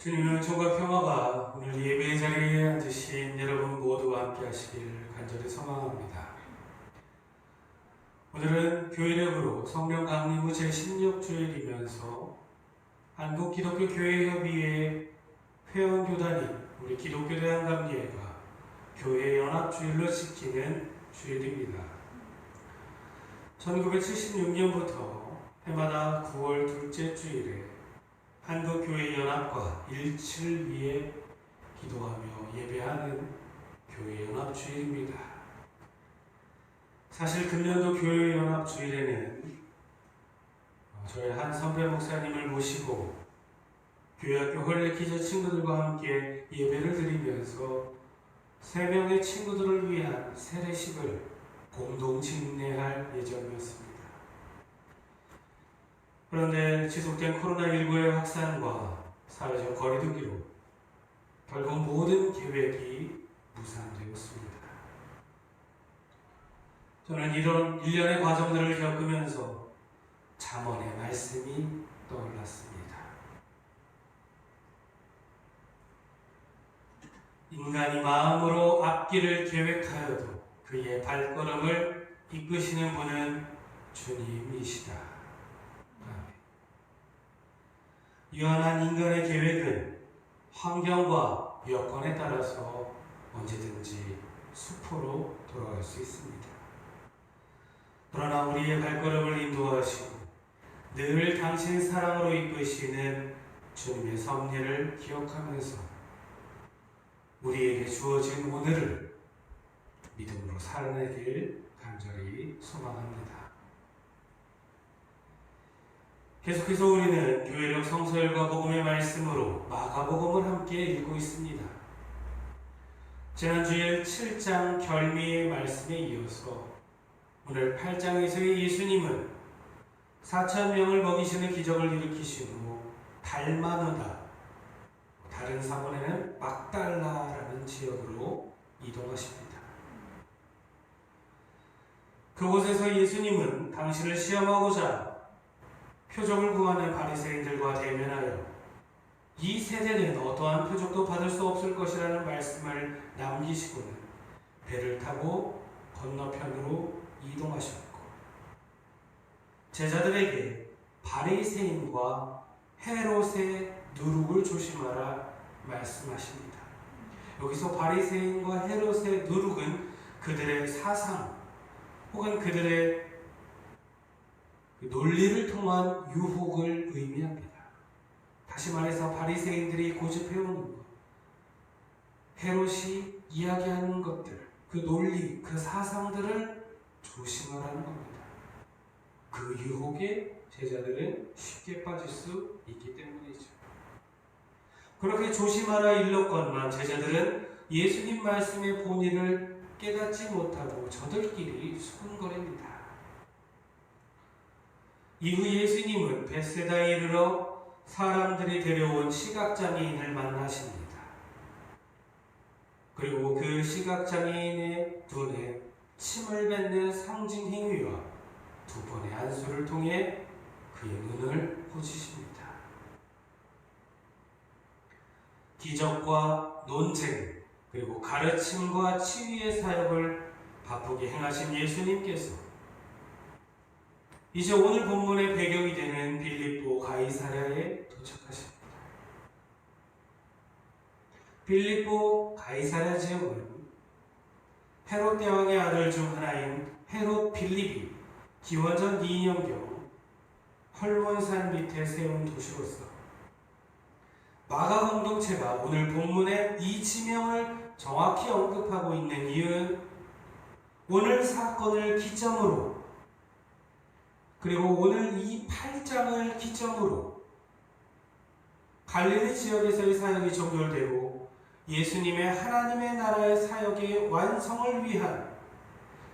주님의 은총과 평화가 오늘 예배의 자리에 앉으신 여러분 모두와 함께 하시길 간절히 소망합니다. 오늘은 교회력으로 성령 강림후 제16주일이면서 한국기독교교회협의회 회원교단인 우리 기독교대한감리회가 교회연합주일로 지키는 주일입니다. 1976년부터 해마다 9월 둘째 주일에 한국교회연합과 일치를 위해 기도하며 예배하는 교회연합주일입니다. 사실 금년도 교회연합주일에는 저희 한 선배 목사님을 모시고 교회학교 헐레키저 친구들과 함께 예배를 드리면서 3명의 친구들을 위한 세례식을 공동 진례할 예정이었습니다. 그런데 지속된 코로나19의 확산과 사회적 거리두기로 결국 모든 계획이 무산되었습니다. 저는 이런 일련의 과정들을 겪으면서 잠언의 말씀이 떠올랐습니다. 인간이 마음으로 앞길을 계획하여도 그의 발걸음을 이끄시는 분은 주님이시다. 유한한 인간의 계획은 환경과 여건에 따라서 언제든지 수포로 돌아갈 수 있습니다. 그러나 우리의 발걸음을 인도하시고 늘 당신 사랑으로 이끄시는 주님의 섭리를 기억하면서 우리에게 주어진 오늘을 믿음으로 살아내길 간절히 소망합니다. 계속해서 우리는 교회력 성서열과 복음의 말씀으로 마가복음을 함께 읽고 있습니다. 지난주일 7장 결미의 말씀에 이어서 오늘 8장에서의 예수님은 4,000명을 먹이시는 기적을 일으키신 후 달마누다, 다른 사본에는 막달라라는 지역으로 이동하십니다. 그곳에서 예수님은 당신을 시험하고자 표적을 구하는 바리새인들과 대면하여 이 세대는 어떠한 표적도 받을 수 없을 것이라는 말씀을 남기시고는 배를 타고 건너편으로 이동하셨고 제자들에게 바리새인과 헤롯의 누룩을 조심하라 말씀하십니다. 여기서 바리새인과 헤롯의 누룩은 그들의 사상 혹은 그들의 논리를 통한 유혹을 의미합니다. 다시 말해서 바리새인들이 고집해오는 것, 헤롯이 이야기하는 것들, 그 논리, 그 사상들을 조심하라는 겁니다. 그 유혹에 제자들은 쉽게 빠질 수 있기 때문이죠. 그렇게 조심하라 일렀건만 제자들은 예수님 말씀의 본의를 깨닫지 못하고 저들끼리 수군거립니다. 이후 예수님은 벳세다에 이르러 사람들이 데려온 시각장애인을 만나십니다. 그리고 그 시각장애인의 눈에 침을 뱉는 상징 행위와 2번의 안수를 통해 그의 눈을 고치십니다. 기적과 논쟁 그리고 가르침과 치유의 사역을 바쁘게 행하신 예수님께서 이제 오늘 본문의 배경이 되는 빌립보 가이사랴에 도착하십니다. 빌립보 가이사랴 지역은 헤롯 대왕의 아들 중 하나인 헤롯 빌립이 기원전 2년경 헐몬산 밑에 세운 도시로서 마가 공동체가 오늘 본문의 이 지명을 정확히 언급하고 있는 이유는 오늘 사건을 기점으로 그리고 오늘 이 8장을 기점으로 갈릴리 지역에서의 사역이 종결되고 예수님의 하나님의 나라의 사역의 완성을 위한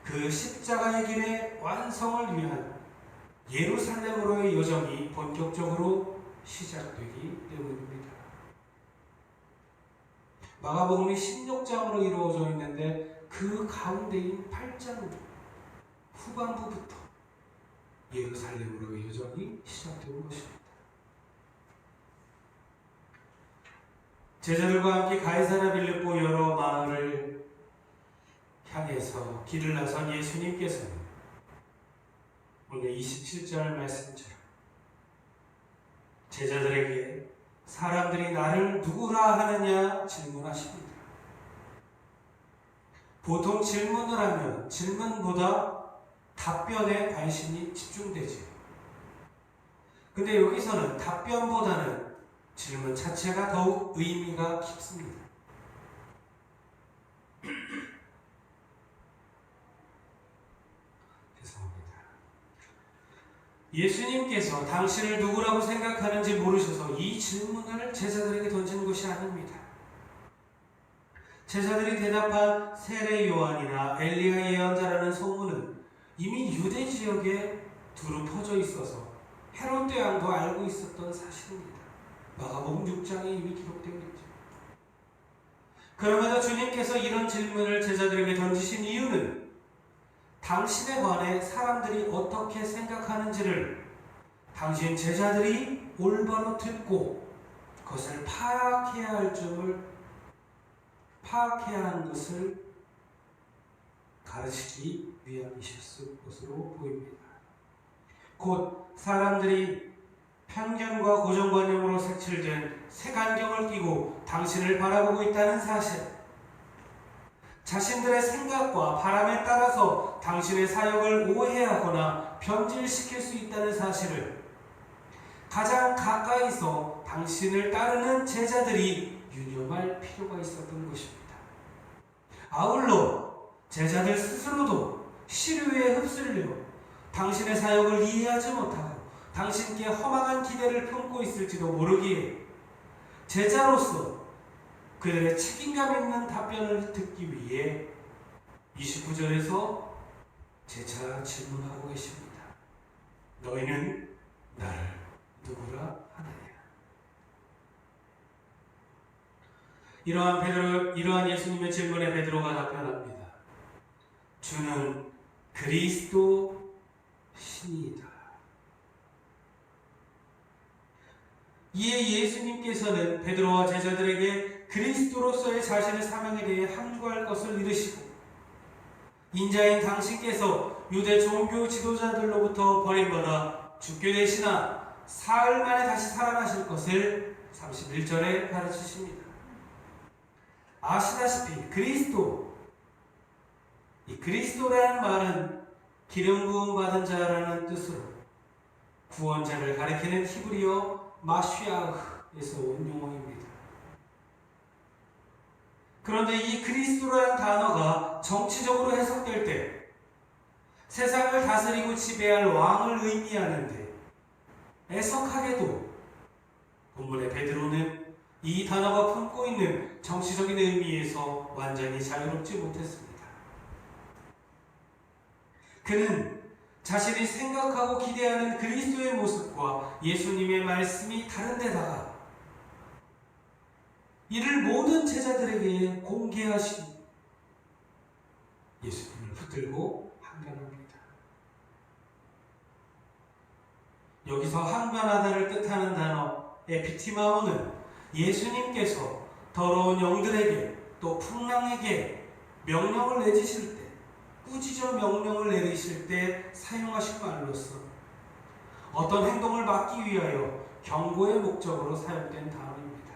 그 십자가의 길의 완성을 위한 예루살렘으로의 여정이 본격적으로 시작되기 때문입니다. 마가복음이 16장으로 이루어져 있는데 그 가운데인 8장 후반부부터 예루살렘으로의 여정이 시작되는 것입니다. 제자들과 함께 가이사랴 빌립보 여러 마을을 향해서 길을 나선 예수님께서는 오늘 27절 말씀처럼 제자들에게 사람들이 나를 누구라 하느냐 질문하십니다. 보통 질문을 하면 질문보다 답변에 관심이 집중되죠. 근데 여기서는 답변보다는 질문 자체가 더욱 의미가 깊습니다. 죄송합니다. 예수님께서 당신을 누구라고 생각하는지 모르셔서 이 질문을 제자들에게 던진 것이 아닙니다. 제자들이 대답한 세례 요한이나 엘리야 예언자라는 소문은 이미 유대 지역에 두루 퍼져 있어서 헤롯 대왕도 알고 있었던 사실입니다. 마가복음 6장에 이미 기록되어 있죠. 그럼에도 주님께서 이런 질문을 제자들에게 던지신 이유는 당신에 관해 사람들이 어떻게 생각하는지를 당신 제자들이 올바로 듣고 그것을 파악해야 하는 것을 가르치기 위함이셨을 것으로 보입니다. 곧 사람들이 편견과 고정관념으로 색칠된 색안경을 끼고 당신을 바라보고 있다는 사실, 자신들의 생각과 바람에 따라서 당신의 사역을 오해하거나 변질시킬 수 있다는 사실을 가장 가까이서 당신을 따르는 제자들이 유념할 필요가 있었던 것입니다. 아울러 제자들 스스로도 시류에 휩쓸려 당신의 사역을 이해하지 못하고 당신께 허망한 기대를 품고 있을지도 모르기에 제자로서 그들의 책임감 있는 답변을 듣기 위해 29절에서 재차 질문하고 계십니다. 너희는 나를 누구라 하느냐? 이러한 예수님의 질문에 베드로가 답변합니다. 주는 그리스도 신이다. 이에 예수님께서는 베드로와 제자들에게 그리스도로서의 자신의 사명에 대해 함구할 것을 이르시고 인자인 당신께서 유대 종교 지도자들로부터 버림받아 죽게 되시나 사흘 만에 다시 살아나실 것을 31절에 가르치십니다. 아시다시피 이 그리스도라는 말은 기름 부음 받은 자라는 뜻으로 구원자를 가리키는 히브리어 마시아흐에서 온 용어입니다. 그런데 이 그리스도라는 단어가 정치적으로 해석될 때 세상을 다스리고 지배할 왕을 의미하는데 애석하게도 본문의 베드로는 이 단어가 품고 있는 정치적인 의미에서 완전히 자유롭지 못했습니다. 그는 자신이 생각하고 기대하는 그리스도의 모습과 예수님의 말씀이 다른 데다가 이를 모든 제자들에게 공개하신 예수님을 붙들고 항변합니다. 여기서 항변하다를 뜻하는 단어 에피티마오는 예수님께서 더러운 영들에게 또 풍랑에게 명령을 내리실 때, 꾸짖어 명령을 내리실 때 사용하신 말로서 어떤 행동을 막기 위하여 경고의 목적으로 사용된 단어입니다.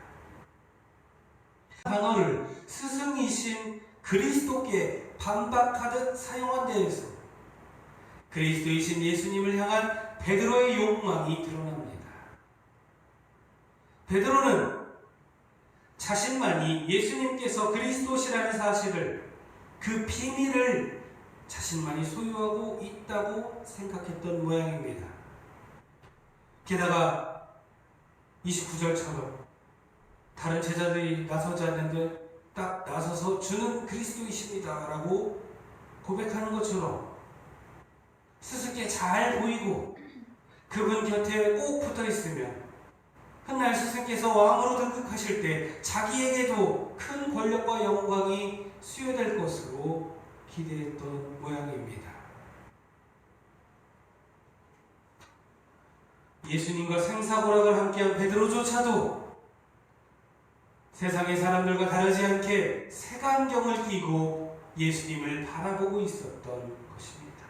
단어를 스승이신 그리스도께 반박하듯 사용한 데에서 그리스도이신 예수님을 향한 베드로의 욕망이 드러납니다. 베드로는 자신만이 예수님께서 그리스도시라는 사실을, 그 비밀을 자신만이 소유하고 있다고 생각했던 모양입니다. 게다가 29절처럼 다른 제자들이 나서지 않는데 딱 나서서 주는 그리스도이십니다 라고 고백하는 것처럼 스승께 잘 보이고 그분 곁에 꼭 붙어 있으면 훗날 스승께서 왕으로 등극하실 때 자기에게도 큰 권력과 영광이 수여될 것으로 기대했던 모양입니다. 예수님과 생사고락을 함께한 베드로조차도 세상의 사람들과 다르지 않게 색안경을 끼고 예수님을 바라보고 있었던 것입니다.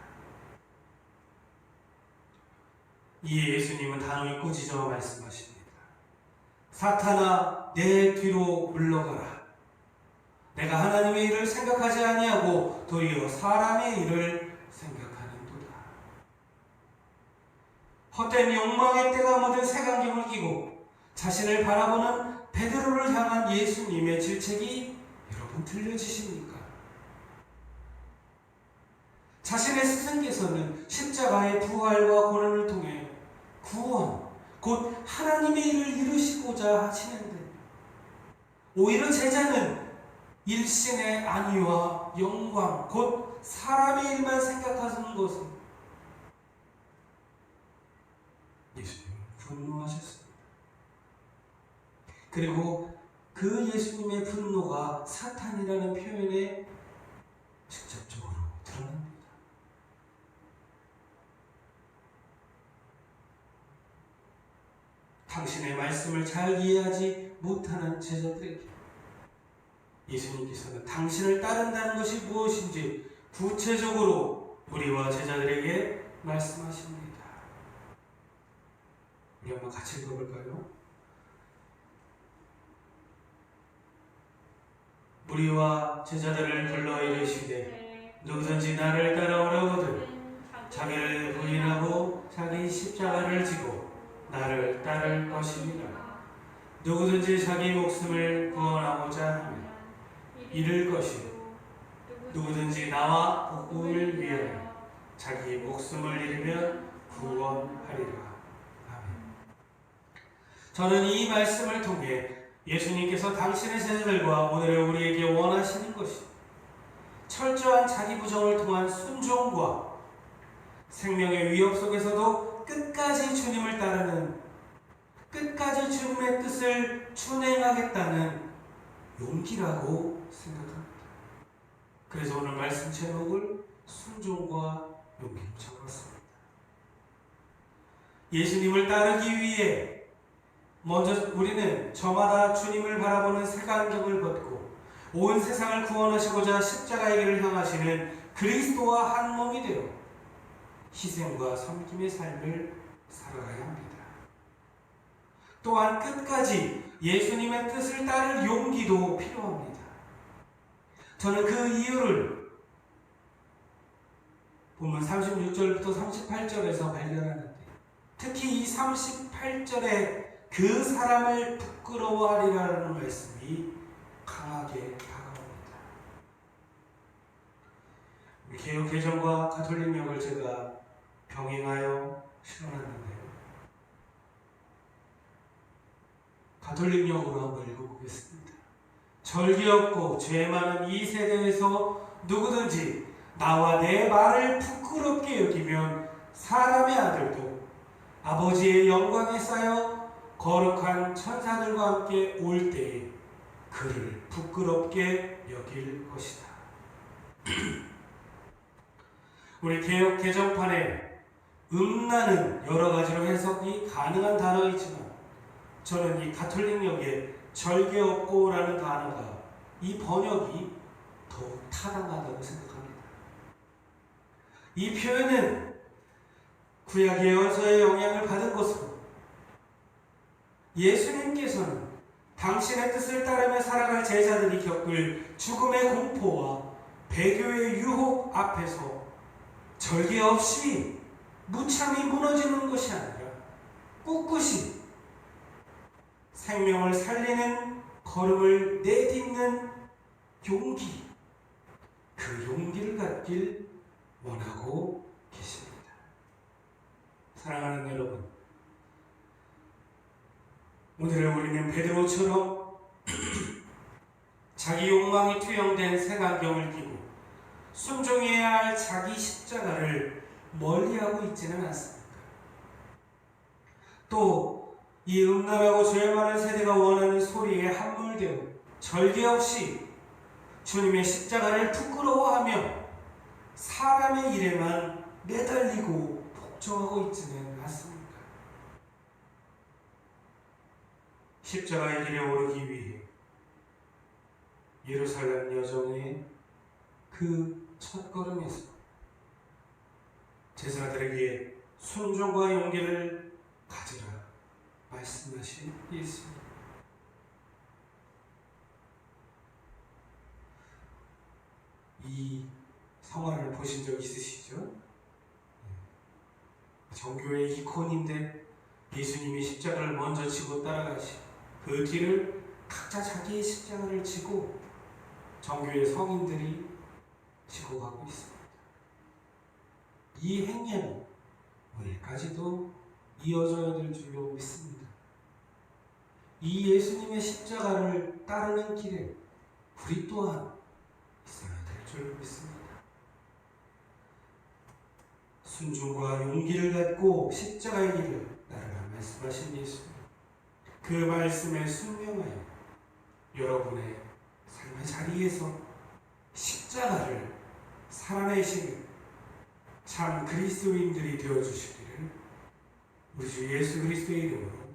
이에 예수님은 단호히 꾸짖어 말씀하십니다. 사탄아, 내 뒤로 물러가라. 내가 하나님의 일을 생각하지 아니하고 도리어 사람의 일을 생각하는도다. 헛된 욕망의 때가 묻은 색안경을 끼고 자신을 바라보는 베드로를 향한 예수님의 질책이 여러분 들려지십니까? 자신의 스승께서는 십자가의 부활과 고난을 통해 구원, 곧 하나님의 일을 이루시고자 하시는데 오히려 제자는 일신의 안위와 영광, 곧 사람의 일만 생각하는 것은 예수님은 분노하셨습니다. 그리고 그 예수님의 분노가 사탄이라는 표현에 직접적으로 드러납니다. 당신의 말씀을 잘 이해하지 못하는 제자들에게 예수님께서는 당신을 따른다는 것이 무엇인지 구체적으로 우리와 제자들에게 말씀하십니다. 우리 한번 같이 읽어볼까요? 우리와 제자들을 불러 이르시되 누구든지 나를 따라오려거든 자기를 부인하고 자기 십자가를 지고 나를 따를 것이니라. 누구든지 자기 목숨을 구원하고자 하면 잃을 것이요 누구든지 나와 복음을 위하여 자기 목숨을 잃으면 구원하리라. 아멘. 저는 이 말씀을 통해 예수님께서 당신의 제자들과 오늘의 우리에게 원하시는 것이 철저한 자기 부정을 통한 순종과 생명의 위협 속에서도 끝까지 주님을 따르는, 끝까지 주님의 뜻을 준행하겠다는 용기라고 생각합니다. 그래서 오늘 말씀 제목을 순종과 용기로 적었습니다. 예수님을 따르기 위해 먼저 우리는 저마다 주님을 바라보는 색안경을 벗고 온 세상을 구원하시고자 십자가의 길을 향하시는 그리스도와 한 몸이 되어 희생과 섬김의 삶을 살아가야 합니다. 또한 끝까지 예수님의 뜻을 따를 용기도 필요합니다. 저는 그 이유를 본문 36절부터 38절에서 발견하는데 특히 이 38절에 그 사람을 부끄러워하리라는 말씀이 강하게 다가옵니다. 개혁개정과 가톨릭역을 제가 병행하여 실현했는데요. 가톨릭역으로 한번 읽어보겠습니다. 절기 없고 죄 많은 이 세대에서 누구든지 나와 내 말을 부끄럽게 여기면 사람의 아들도 아버지의 영광에 쌓여 거룩한 천사들과 함께 올 때에 그를 부끄럽게 여길 것이다. 우리 개혁 개정판에 음란은 여러 가지로 해석이 가능한 단어이지만 저는 이 가톨릭역에 절개 없고라는 단어가 이 번역이 더욱 타당하다고 생각합니다. 이 표현은 구약 예언서의 영향을 받은 것으로 예수님께서는 당신의 뜻을 따르며 살아갈 제자들이 겪을 죽음의 공포와 배교의 유혹 앞에서 절개 없이 무참히 무너지는 것이 아니라 꿋꿋이 생명을 살리는 걸음을 내딛는 용기, 그 용기를 갖길 원하고 계십니다. 사랑하는 여러분, 오늘 우리는 베드로처럼 자기 욕망이 투영된 색안경을 끼고 순종해야 할 자기 십자가를 멀리하고 있지는 않습니다. 또 이 음란하고 죄 많은 세대가 원하는 소리에 함몰되어 절개 없이 주님의 십자가를 부끄러워하며 사람의 일에만 매달리고 복종하고 있지는 않습니다. 십자가의 길에 오르기 위해 예루살렘 여정의 그 첫걸음에서 제자들에게 순종과 용기를 가지라 말씀하신 예수님. 이 성화를 보신 적 있으시죠? 정교의 이콘인데 예수님이 십자가를 먼저 지고 따라가시고 그 뒤를 각자 자기의 십자가를 지고 정교의 성인들이 지고 가고 있습니다. 이 행렬은 오늘까지도 이어져야 될 줄로 믿습니다. 이 예수님의 십자가를 따르는 길에 우리 또한 있어야 될 줄로 믿습니다. 순종과 용기를 갖고 십자가의 길을 따르라 말씀하신 예수님. 그 말씀에 순명하여 여러분의 삶의 자리에서 십자가를 살아내시는 참 그리스도인들이 되어주시기를 우리 주 예수 그리스도의 이름으로